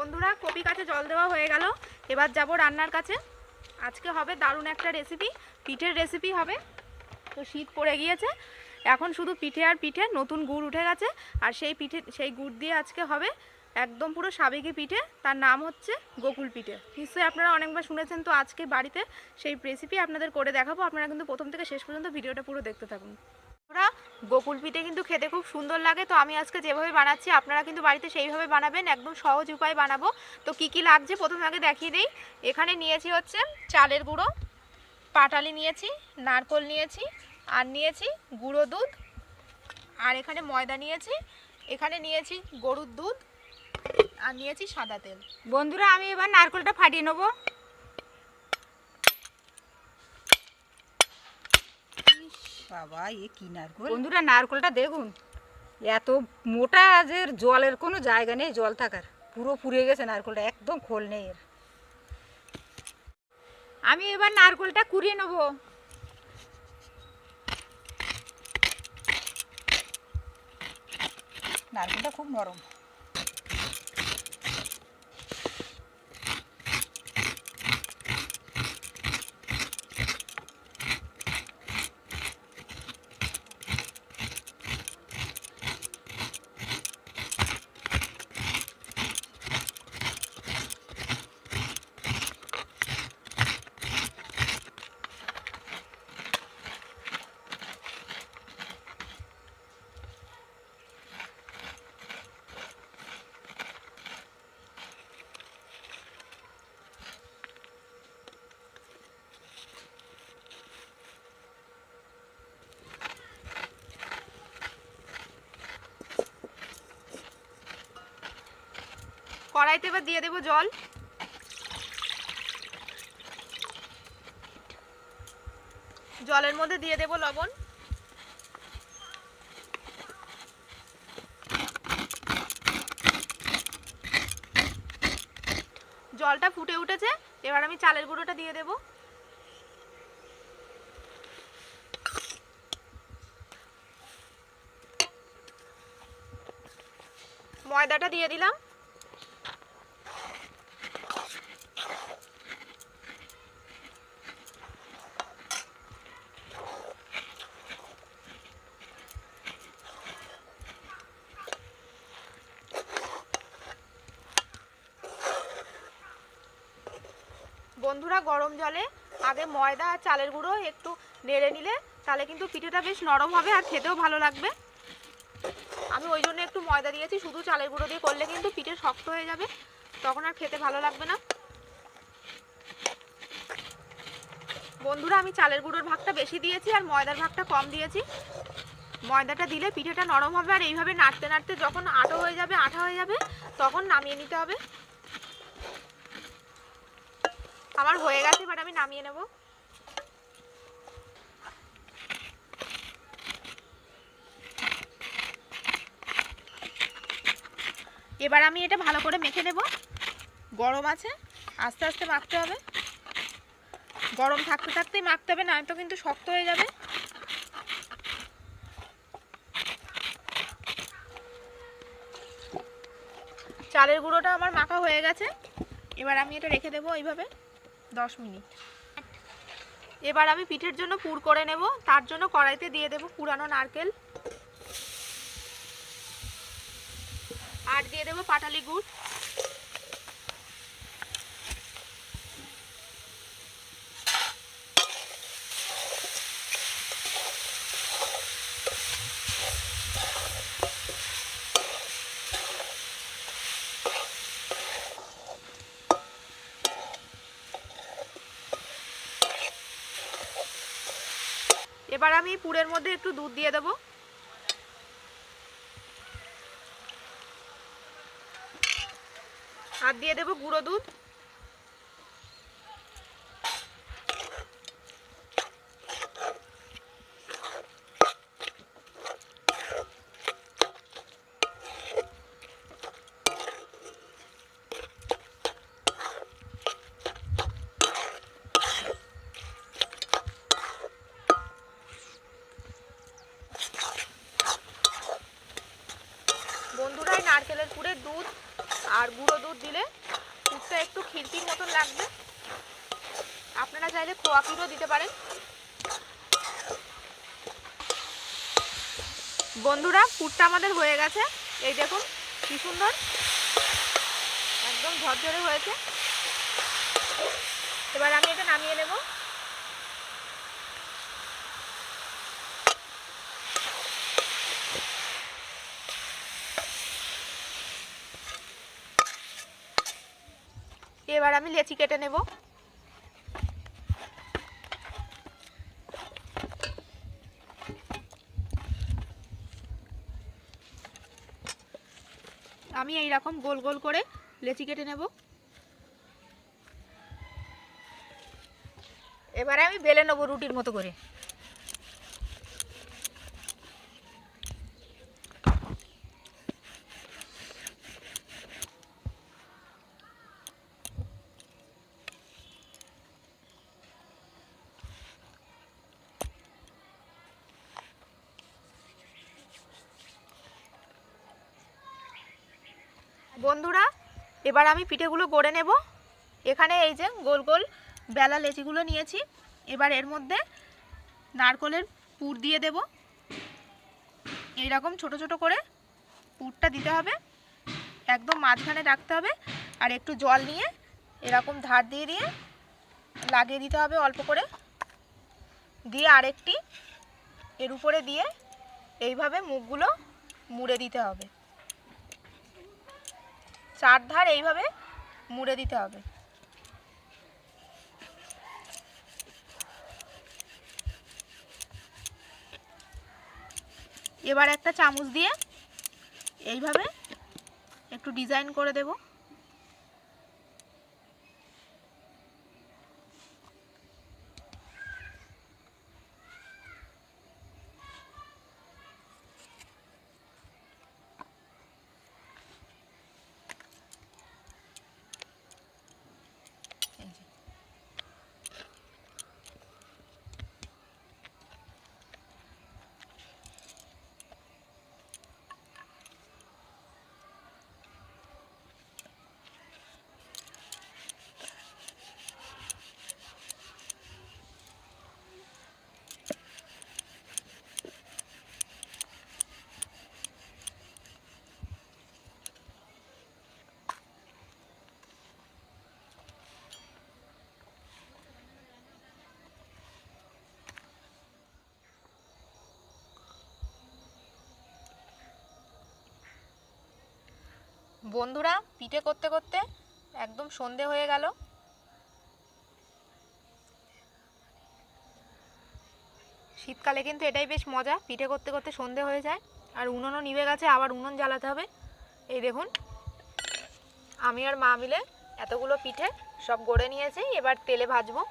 বন্ধুরা কপি কাছে জল দেওয়া হয়ে গেল, এবার যাব রান্নার কাছে। আজকে হবে দারুণ একটা রেসিপি, পিঠের রেসিপি হবে। তো শীত পড়ে গিয়েছে, এখন শুধু পিঠে আর পিঠে, নতুন গুড় উঠে গেছে। আর সেই গুড় দিয়ে আজকে হবে একদম পুরো সাবেকি পিঠে, তার নাম হচ্ছে গোকুল পিঠে। নিশ্চয়ই আপনারা অনেকবার শুনেছেন। তো আজকে বাড়িতে সেই রেসিপি আপনাদের করে দেখাবো। আপনারা কিন্তু প্রথম থেকে শেষ পর্যন্ত ভিডিওটা পুরো দেখতে থাকুন। গোকুল পিঠে কিন্তু খেতে খুব সুন্দর লাগে। তো আমি আজকে যেভাবে বানাচ্ছি আপনারা কিন্তু বাড়িতে সেইভাবে বানাবেন, একদম সহজ উপায় বানাবো। তো কি কি লাগছে প্রথমে আগে দেখিয়ে দিই। এখানে নিয়েছি হচ্ছে চালের গুঁড়ো, পাটালি নিয়েছি, নারকেল নিয়েছি, আর নিয়েছি গুঁড়ো দুধ, আর এখানে ময়দা নিয়েছি, এখানে নিয়েছি গরুর দুধ, আর নিয়েছি সাদা তেল। বন্ধুরা আমি এবার নারকেলটা ফাটিয়ে নেব। বাবা এ কি নারকেল! বন্ধুরা নারকেলটা দেখুন, এত মোটা যে জলের কোনো জায়গা নেই, জল থাকার পুরো পুড়ে গেছে নারকেলটা, একদম খোল নেই এর। আমি এবার নারকেলটা কুড়িয়ে নেব। নারকেলটা খুব নরম। কড়াইতে এবার দিয়ে দেবো জল। জলের মধ্যে দিয়ে দেবো লবণ। জলটা ফুটে উঠেছে, এবার আমি চালের গুঁড়োটা দিয়ে দেবো। ময়দাটা দিয়ে দিলাম। বন্ধুরা গরম জলে আগে ময়দা আর চালের গুঁড়ো একটু নেড়ে নিলে তাহলে কিন্তু পিঠেটা বেশ নরম হবে আর খেতেও ভালো লাগবে। আমি ওই জন্য একটু ময়দা দিয়েছি, শুধু চালের গুঁড়ো দিয়ে করলে কিন্তু পিঠে শক্ত হয়ে যাবে, তখন আর খেতে ভালো লাগবে না। বন্ধুরা আমি চালের গুঁড়োর ভাগটা বেশি দিয়েছি আর ময়দার ভাগটা কম দিয়েছি। ময়দাটা দিলে পিঠেটা নরম হবে, আর এইভাবে নাড়তে নাড়তে যখন আঠা হয়ে যাবে তখন নামিয়ে নিতে হবে। আমার হয়ে গেছে, এবার আমি নামিয়ে নেব। এবার আমি এটা ভালো করে মেখে নেব। গরম আছে, আস্তে আস্তে মাখতে হবে। গরম থাকতে থাকতেই মাখতে হবে, নয়তো কিন্তু শক্ত হয়ে যাবে। চালের গুঁড়োটা আমার মাখা হয়ে গেছে, এবার আমি এটা রেখে দেবো এইভাবে 10 মিনিট। এবার আমি পিঠের জন্য পুর করে নেব। তার জন্য কড়াইতে দিয়ে দেব পুরানো নারকেল, আর দিয়ে দেব পাটালি গুড়, এবার আমি পুরের মধ্যে একটু দুধ দিয়ে দেব। আর দিয়ে দেব গুঁড়ো দুধ। বন্ধুরা নারকেলের পুরে দুধ আর গুঁড়ো দুধ দিলে লাগবে। আপনারা চাইলে খোয়া ক্ষীরও দিতে পারেন। বন্ধুরা পুরটা আমাদের হয়ে গেছে, এই দেখুন কি সুন্দর, একদম ঝরঝরে হয়েছে। এবার আমি এটা নামিয়ে নেব। এবার আমি লেচি কেটে নেব। আমি এই রকম গোল গোল করে লেচি কেটে নেব। এবারে আমি বেলে নেব রুটির মতো করে। বন্ধুরা এবার আমি পিঠেগুলো গড়ে নেব। এখানে এই যে গোল গোল বেলা লেচিগুলো নিয়েছি। এবার এর মধ্যে নারকেলের পুর দিয়ে দেব। এইরকম ছোট ছোট করে পুরটা দিতে হবে, একদম মাঝখানে রাখতে হবে। আর একটু জল নিয়ে এরকম ধার দিয়ে দিয়ে লাগিয়ে দিতে হবে অল্প করে, দিয়ে আরেকটি এর উপরে দিয়ে এইভাবে মুখগুলো মুড়ে দিতে হবে। চারধার এইভাবে মুড়ে দিতে হবে। এবার একটা চামচ দিয়ে এইভাবে একটু ডিজাইন করে দেব। বন্ধুরা পিঠে করতে করতে একদম সন্ধে হয়ে গেল। শীতকালে কিন্তু এটাই বেশ মজা, পিঠে করতে করতে সন্ধে হয়ে যায়। আর উনুনও নিভে গেছে, আবার উনুন জ্বালাতে হবে। এই দেখুন আমি আর মা মিলে এতগুলো পিঠে সব গড়ে নিয়েছি, এবার তেলে ভাজবো।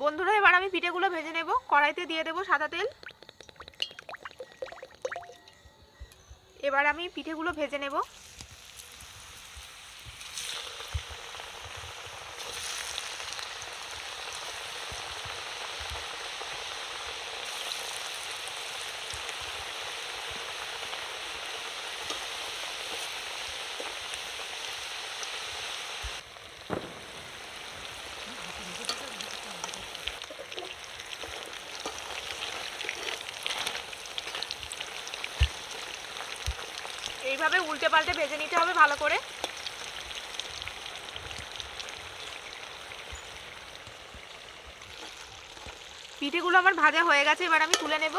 বন্ধুরা এবার আমি পিঠেগুলো ভেজে নেব। কড়াইতে দিয়ে দেব সাদা তেল। এবার আমি পিঠেগুলো ভেজে নেব। এইভাবে উল্টে পাল্টে ভেজে নিতে হবে ভালো করে। পিঠেগুলো আমার ভাজা হয়ে গেছে, এবার আমি তুলে নেব।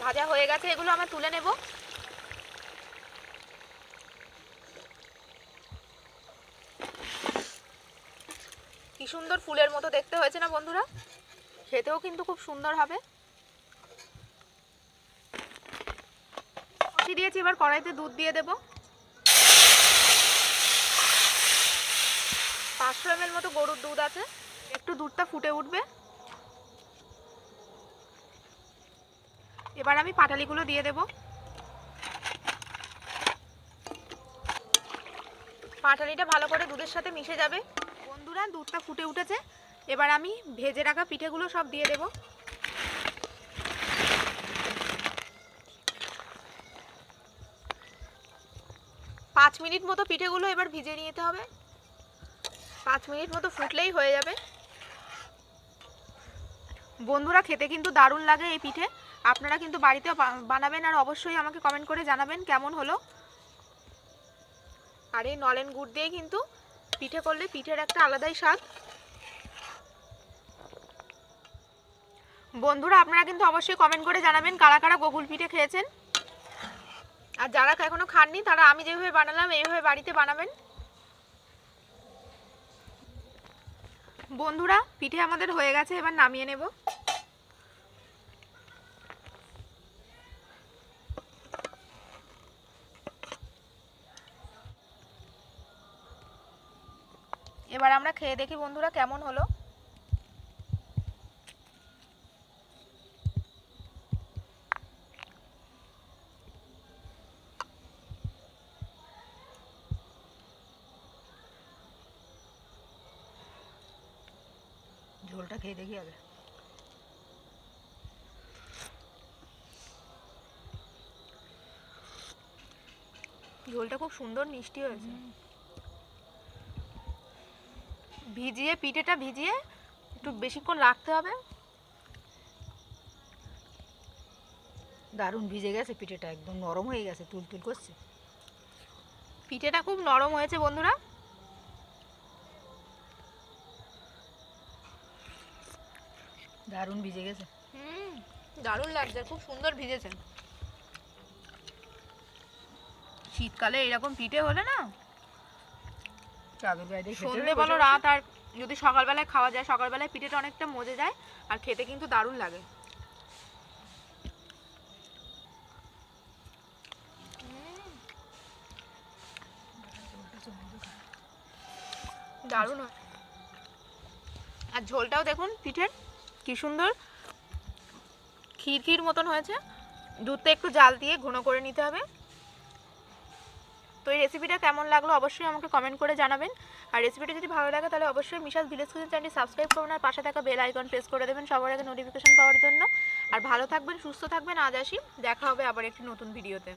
ভাজা হয়ে গেছে, এগুলো আমরা তুলে নেব। কি সুন্দর ফুলের মতো দেখতে হয়েছে না বন্ধুরা, খেতেও কিন্তু খুব সুন্দর হবে। দিয়েছি, এবার কড়াইতে দুধ দিয়ে দেব। 500 ml মতো গরুর দুধ আছে, একটু দুধটা ফুটে উঠবে। এবার আমি পাটালিগুলো দিয়ে দেব। পাটালিটা ভালো করে দুধের সাথে মিশে যাবে। বন্ধুরা দুধটা ফুটে উঠেছে, এবার আমি ভেজে রাখা পিঠেগুলো সব দিয়ে দেব। পাঁচ মিনিট মতো পিঠেগুলো এবার ভিজিয়ে নিতে হবে। 5 মিনিট মতো ফুটলেই হয়ে যাবে। বন্ধুরা খেতে কিন্তু দারুণ লাগে এই পিঠে, আপনারা কিন্তু বাড়িতেও বানাবেন আর অবশ্যই আমাকে কমেন্ট করে জানাবেন কেমন হলো। আর এই নলেন গুড় দিয়ে কিন্তু পিঠে করলে পিঠের একটা আলাদাই স্বাদ। বন্ধুরা আপনারা কিন্তু অবশ্যই কমেন্ট করে জানাবেন কারা কারা গোকুল পিঠে খেয়েছেন, আর যারা এখনো খাননি তারা আমি যেভাবে বানালাম এইভাবে বাড়িতে বানাবেন। বন্ধুরা পিঠে আমাদের হয়ে গেছে, এবার নামিয়ে নেব। এবার আমরা খেয়ে দেখি বন্ধুরা কেমন হলো। ঝোলটা খেয়ে দেখি আগে। ঝোলটা খুব সুন্দর মিষ্টি হয়েছে। ভিজিয়ে পিঠেটা ভিজিয়ে একটু বেশিক্ষণ রাখতে হবে। দারুণ ভিজে গেছে পিঠেটা, একদম নরম হয়ে গেছে, তুলতুল করছে। পিঠেটা খুব নরম হয়েছে বন্ধুরা। দারুণ ভিজে গেছে। দারুণ লাগছে, খুব সুন্দর ভিজেছে। শীতকালে এরকম পিঠে হলে না সন্ধ্যে বলো রাত, আর যদি সকালবেলায় খাওয়া যায়, সকালবেলায় পিঠেটা অনেকটা মজে যায় আর খেতে কিন্তু দারুণ লাগে। দারুণ হয়। আর ঝোলটাও দেখুন পিঠের কি সুন্দর ক্ষীর ক্ষীর মতন হয়েছে। দুধটা একটু জাল দিয়ে ঘন করে নিতে হবে। তো এই রেসিপিটা কেমন লাগলো অবশ্যই আমাকে কমেন্ট করে জানাবেন। আর রেসিপিটা যদি ভালো লাগে তাহলে অবশ্যই মিশাস ভিলেজ কুজিন চ্যানেলটি সাবস্ক্রাইব করবেন আর পাশে থাকা বেল আইকন প্রেস করে দেবেন সবার আগে নোটিফিকেশন পাওয়ার জন্য। আর ভালো থাকবেন, সুস্থ থাকবেন। আজ আসি, দেখা হবে আবার একটি নতুন ভিডিওতে।